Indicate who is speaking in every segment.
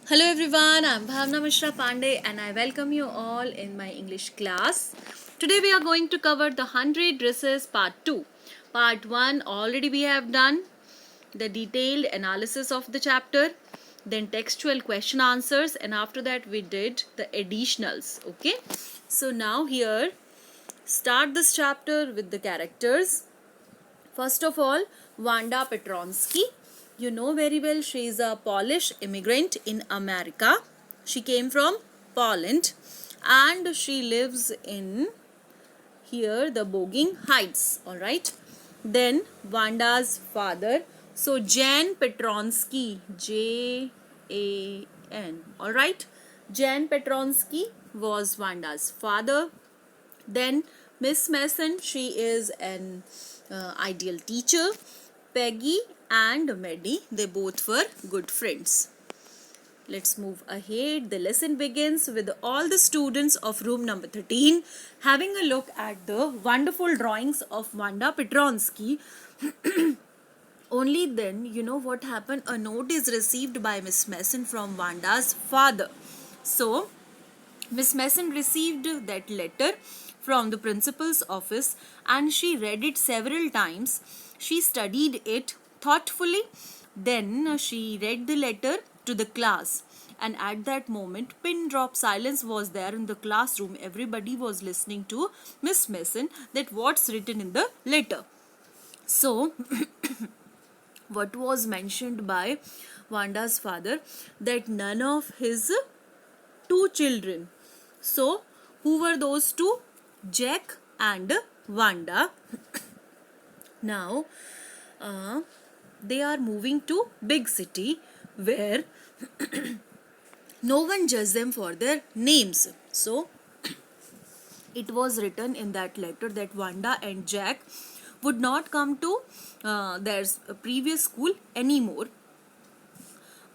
Speaker 1: Hello everyone, I'm Bhavna Mishra Pandey and I welcome you all in my English class. Today we are going to cover the 100 dresses part 2. Part 1 already we have done the detailed analysis of the chapter, then textual question answers, and after that we did the additionals. Okay, so now here start this chapter with the characters. First of all, Wanda Petronsky. You know very well she is a Polish immigrant in America. She came from Poland and she lives in here the Boging Heights. Alright. Then Wanda's father. So Jan Petronsky. Jan. Alright. Jan Petronsky was Wanda's father. Then Miss Mason, she is an ideal teacher. Peggy and Maddie, they both were good friends. Let's move ahead. The lesson begins with all the students of room number 13 having a look at the wonderful drawings of Wanda Petronsky. Only then, you know what happened? A note is received by Miss Mason from Wanda's father. So, Miss Mason received that letter from the principal's office and she read it several times. She studied it thoughtfully. Then she read the letter to the class. And at that moment, pin drop silence was there in the classroom. Everybody was listening to Miss Mason that what's written in the letter. So, what was mentioned by Wanda's father that none of his two children. So, who were those two? Jack and Wanda. Now, they are moving to big city where no one judges them for their names. So, it was written in that letter that Wanda and Jack would not come to their previous school anymore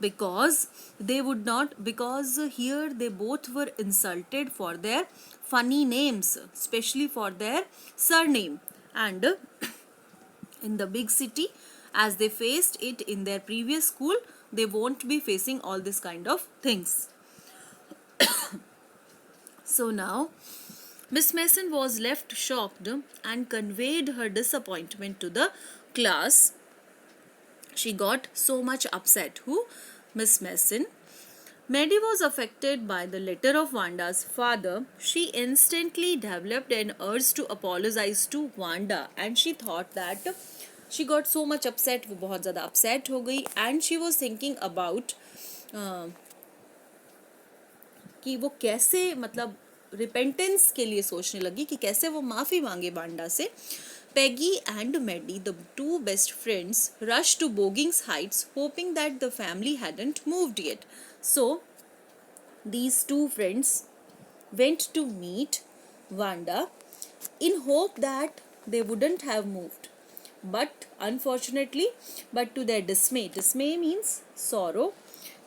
Speaker 1: because they would not, because here they both were insulted for their funny names, especially for their surname. And in the big city, as they faced it in their previous school, they won't be facing all this kind of things. So now Miss Mason was left shocked and conveyed her disappointment to the class. She got so much upset. Who? Miss Mason. Maddie was affected by the letter of Wanda's father. She instantly developed an urge to apologize to Wanda and she thought that she got so much upset, वो बहुत ज़्यादा upset हो गई and she was thinking about कि वो कैसे मतलब repentance के लिए सोचने लगी कि कैसे वो माफ़ी मांगे वांडा से. Peggy and Maddie, the two best friends, rushed to Boging's Heights hoping that the family hadn't moved yet. So, these two friends went to meet Wanda in hope that they wouldn't have moved. But unfortunately, but to their dismay means sorrow.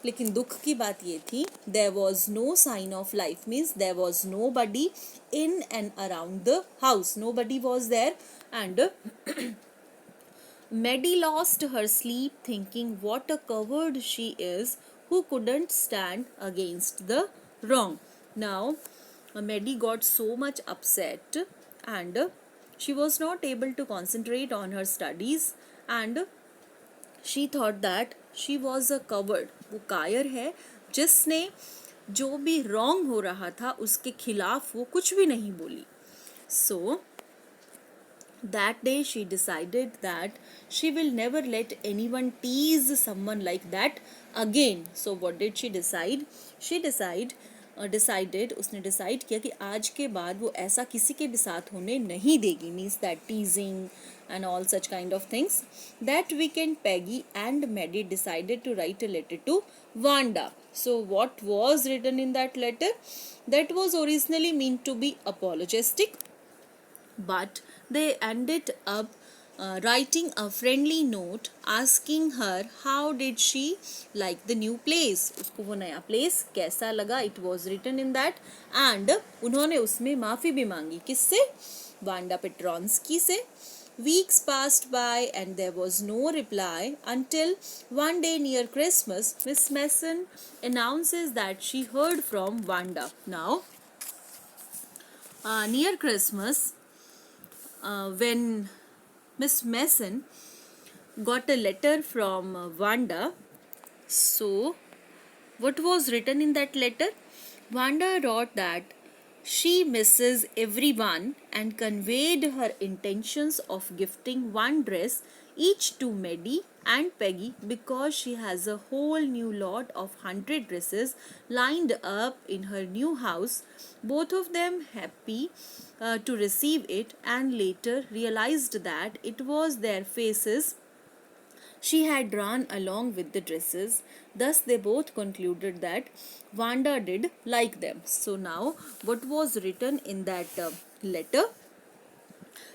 Speaker 1: लेकिन दुख की बात ये थी, there was no sign of life means there was nobody in and around the house. Nobody was there and Maddie lost her sleep thinking what a coward she is who couldn't stand against the wrong. Now, Maddie got so much upset and she was not able to concentrate on her studies and she thought that she was a coward. वो कायर है जिसने जो भी wrong हो रहा था उसके खिलाफ वो कुछ भी नहीं बोली. So, that day she decided that she will never let anyone tease someone like that again. So what did she decide? She decided उसने डिसाइड किया कि आज के बाद वो ऐसा किसी के भी साथ होने नहीं देगी. Means that टीजिंग and all such kind of things. That weekend Peggy and Maddie decided to write a letter to Wanda. So what was written in that letter? That was originally meant to be apologetic, but they ended up writing a friendly note asking her how did she like the new place. उसको वो नया place कैसा लगा. It was written in that and उन्होंने उसमें माफ़ी भी मांगी. किससे? वांडा पेट्रॉन्स्की से. Weeks passed by and there was no reply until one day near Christmas, Miss Mason announces that she heard from Wanda. Now, near Christmas, when Miss Mason got a letter from Wanda, so what was written in that letter? Wanda wrote that she misses everyone and conveyed her intentions of gifting one dress each to Maddie and Peggy because she has a whole new lot of 100 dresses lined up in her new house. Both of them happy to receive it, and later realized that it was their faces she had drawn along with the dresses. Thus, they both concluded that Wanda did like them. So, now what was written in that letter?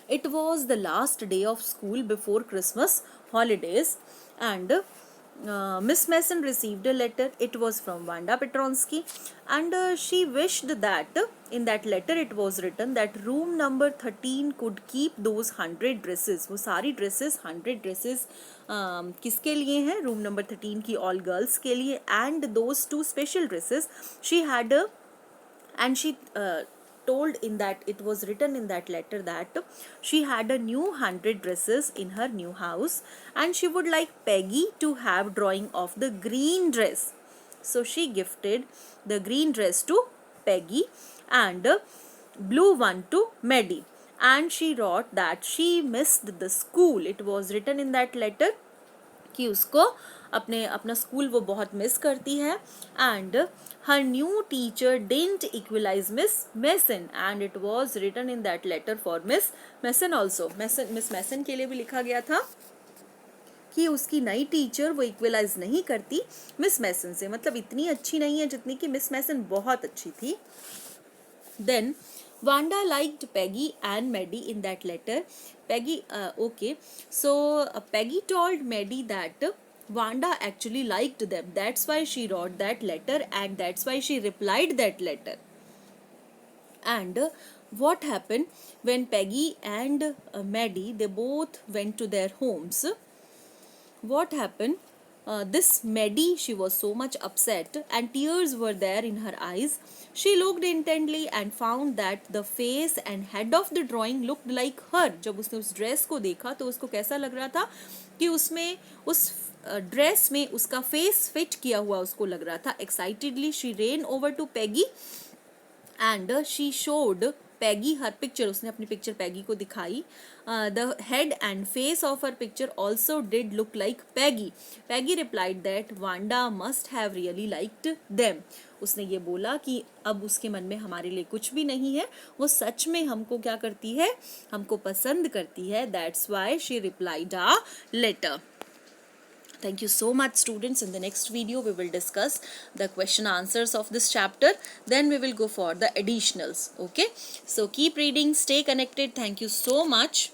Speaker 1: It was the last day of school before Christmas holidays, and Miss Mason received a letter. It was from Wanda Petronsky, and she wished that in that letter it was written that room number 13 could keep those 100 dresses. वो सारी dresses 100 dresses किसके लिए हैं? Room number 13 की all girls के लिए, and those two special dresses she had and she told in that it was written in that letter that she had a new 100 dresses in her new house and she would like Peggy to have drawing of the green dress. So she gifted the green dress to Peggy and blue one to Maddie, and she wrote that she missed the school. It was written in that letter कि उसको अपना school वो बहुत miss करती है, and her new teacher didn't equalize Miss Mason, and it was written in that letter for Miss Mason also. Miss Mason के लिए भी लिखा गया था कि उसकी नई टीचर वो इक्वलाइज नहीं करती मिस मेसन से, मतलब इतनी अच्छी नहीं है जितनी कि मिस मेसन बहुत अच्छी थी. Then Wanda liked Peggy and Maddie in that letter. Peggy told Maddie that Wanda actually liked them. That's why she wrote that letter and that's why she replied that letter. And what happened when Peggy and Maddie, they both went to their homes? What happened? This Maddie, she was so much upset and tears were there in her eyes. She looked intently and found that the face and head of the drawing looked like her. जब उसने उस dress को देखा तो उसको कैसा लग रहा था कि उसमें उस ड्रेस में उसका फेस फिट किया हुआ उसको लग रहा था. Excitedly she ran over to Peggy and she showed Peggy her picture. उसने अपनी पिक्चर Peggy को दिखाई. The head and face of her picture also did look like Peggy. Peggy replied that Wanda must have really liked them. उसने ये बोला कि अब उसके मन में हमारे लिए कुछ भी नहीं है, वो सच में हमको क्या करती है, हमको पसंद करती है. That's why she replied a letter. Thank you so much, students. In the next video we will discuss the question answers of this chapter, then we will go for the additionals. Okay, so keep reading, stay connected. Thank you so much.